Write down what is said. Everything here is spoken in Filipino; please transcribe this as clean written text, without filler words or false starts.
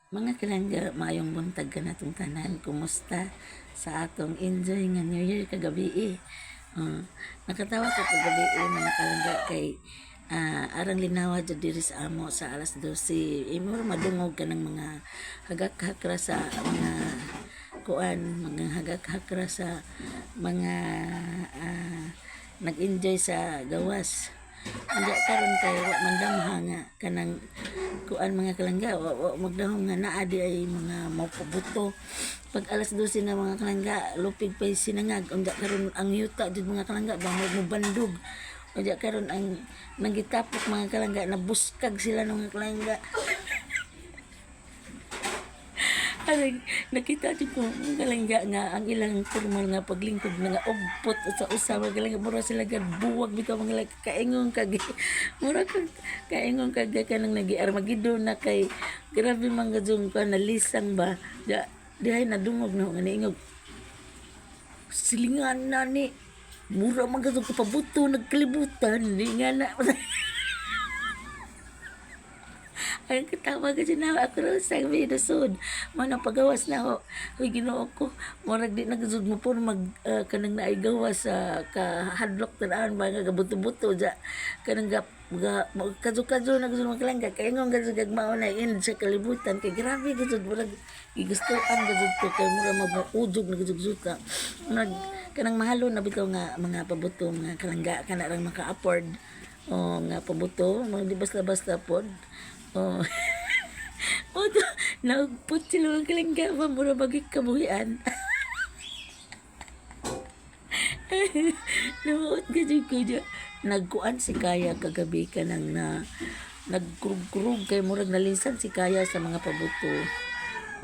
Mga kalangga, maayong buntag ka natong tanan. Kumusta sa atong enjoy nga New Year kagabi nakatawa ko kagabi mga kalangga kay arang linawa dyan diri sa amo sa alas 12. Imo madungog ka ng mga hagak-hakra sa mga kuan, mga hagak-hakra sa mga nag-enjoy sa gawas. Anda karon kay wa man damha nga kanang kuan mga kalangga wa magdahom nga naa di ay mga mapabuto pag alas 12 na mga kalangga lupig pa sinangag unda karon ang yuta jud mga kalangga ba mo bandog unda karon ang nagitapok mga kalangga na buskag sila ng mga kalangga. Aring nakita jud ko mga kalangga nga ang ilang formal nga paglingkod nga ugpot sa usa mga kalangga mura sila gad buwag bitaw mga kaingon kag mura kag kaingon kag kanang nagi-armageddon na kay grabe man gadzong ka nalisang ba dihay nadungog na nga niingog silingan na ni mura man gadzong kapabuto nagkalibutan di nga na ay katawa ka dyan na ako rin sa minusod. Mana pagawas na ako. Uy, ginoo ko. Marag di nagsud mo po kanang naaigawas sa kahadlok tanaan ba nga gabuto-buto dya. Kanang kadyo-kadyo nagsud makalangga. Kaya nga gadsud gagmao na in sa kalibutan. Kaya grabe gadsud marag igustuan gadsud ko. Kaya mura mabuudog na gadsud ka. Kanang mahalo na bitaw nga mga pabuto mga kalangga. Kanarang maka-afford. O nga pabuto. Mga di basta-basta pod. Oh. Oto, naugpot sila mga kalangga, mura bagay kabuhian. Namuot ka dyan ko dyan. Nagkuan si Kaya kagabi ka nang nagkurug-kurug kay murag nalinsan si Kaya sa mga pabuto.